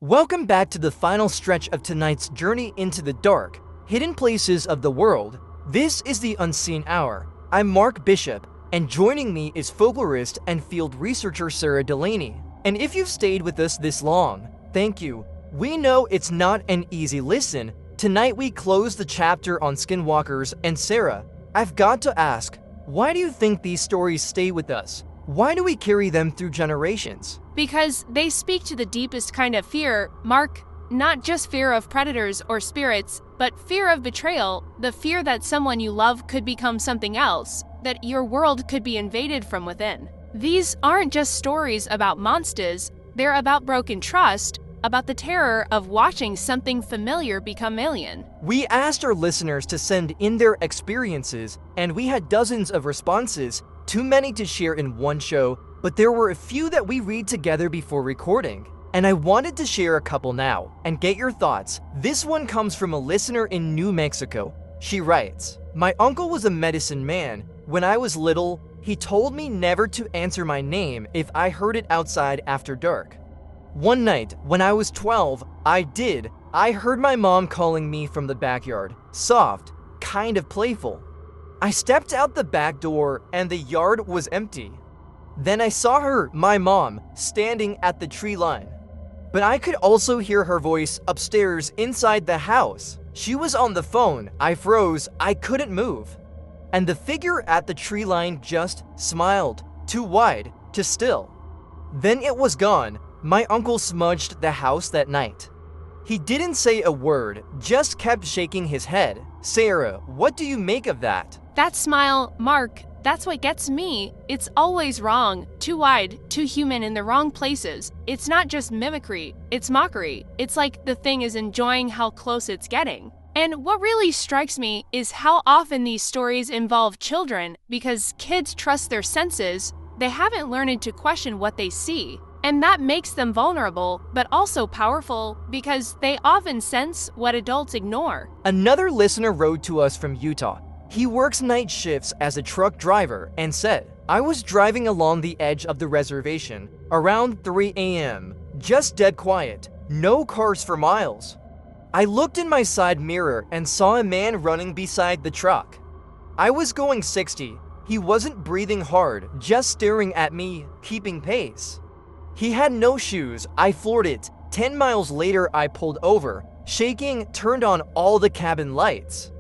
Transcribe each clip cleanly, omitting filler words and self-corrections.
Welcome back to the final stretch of tonight's journey into the dark, hidden places of the world. This is the Unseen Hour. I'm Mark Bishop, and joining me is folklorist and field researcher Sarah Delaney. And if you've stayed with us this long, thank you. We know it's not an easy listen. Tonight we close the chapter on Skinwalkers, and Sarah, I've got to ask, why do you think these stories stay with us? Why do we carry them through generations? Because they speak to the deepest kind of fear, Mark. Not just fear of predators or spirits, but fear of betrayal, the fear that someone you love could become something else, that your world could be invaded from within. These aren't just stories about monsters, they're about broken trust, about the terror of watching something familiar become alien. We asked our listeners to send in their experiences, and we had dozens of responses, too many to share in one show, but there were a few that we read together before recording. And I wanted to share a couple now, and get your thoughts. This one comes from a listener in New Mexico. She writes, "My uncle was a medicine man. When I was little, he told me never to answer my name if I heard it outside after dark. One night, when I was 12, I did. I heard my mom calling me from the backyard, soft, kind of playful. I stepped out the back door and the yard was empty. Then I saw her, my mom, standing at the tree line. But I could also hear her voice upstairs inside the house. She was on the phone. I froze. I couldn't move. And the figure at the tree line just smiled, too wide, too still. Then it was gone. My uncle smudged the house that night. He didn't say a word, just kept shaking his head. Sarah, what do you make of that?" That smile, Mark, that's what gets me. It's always wrong, too wide, too human in the wrong places. It's not just mimicry, it's mockery. It's like the thing is enjoying how close it's getting. And what really strikes me is how often these stories involve children, because kids trust their senses, they haven't learned to question what they see. And that makes them vulnerable, but also powerful, because they often sense what adults ignore. Another listener wrote to us from Utah. He works night shifts as a truck driver and said, "I was driving along the edge of the reservation around 3 a.m., just dead quiet, no cars for miles. I looked in my side mirror and saw a man running beside the truck. I was going 60. He wasn't breathing hard, just staring at me, keeping pace. He had no shoes. I floored it. 10 miles later, I pulled over, shaking, turned on all the cabin lights.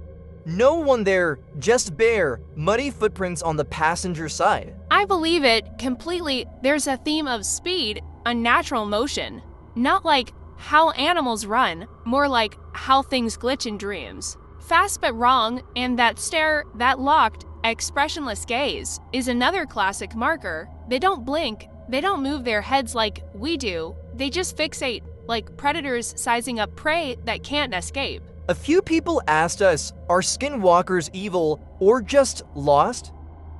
No one there, just bare, muddy footprints on the passenger side." I believe it completely. There's a theme of speed, unnatural motion. Not like how animals run, more like how things glitch in dreams. Fast but wrong, and that stare, that locked, expressionless gaze, is another classic marker. They don't blink, they don't move their heads like we do, they just fixate, like predators sizing up prey that can't escape. A few people asked us, are Skinwalkers evil or just lost?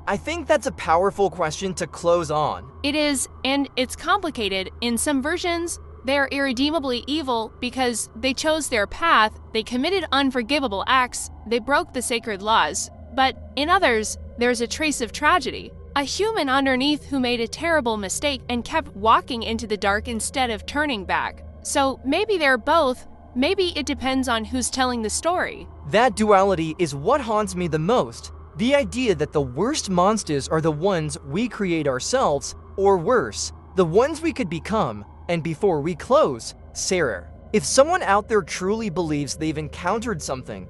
I think that's a powerful question to close on. It is, and it's complicated. In some versions, they're irredeemably evil because they chose their path, they committed unforgivable acts, they broke the sacred laws. But in others, there's a trace of tragedy. A human underneath who made a terrible mistake and kept walking into the dark instead of turning back. So maybe they're both. Maybe it depends on who's telling the story. That duality is what haunts me the most. The idea that the worst monsters are the ones we create ourselves, or worse, the ones we could become. And before we close, Sarah, if someone out there truly believes they've encountered something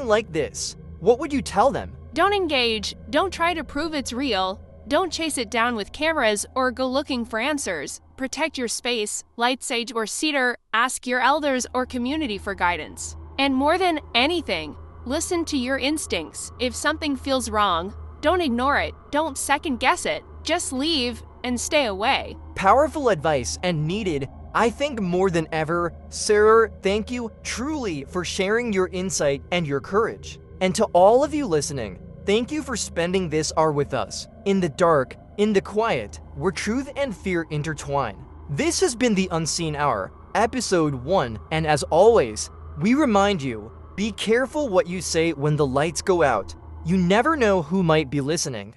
like this, what would you tell them? Don't engage, don't try to prove it's real, don't chase it down with cameras or go looking for answers. Protect your space, light sage or cedar, ask your elders or community for guidance. And more than anything, listen to your instincts. If something feels wrong, don't ignore it, don't second guess it, just leave and stay away. Powerful advice and needed, I think, more than ever. Sarah, thank you truly for sharing your insight and your courage. And to all of you listening, thank you for spending this hour with us, in the dark, in the quiet, where truth and fear intertwine. This has been the Unseen Hour, episode 1, and as always, we remind you, be careful what you say when the lights go out. You never know who might be listening.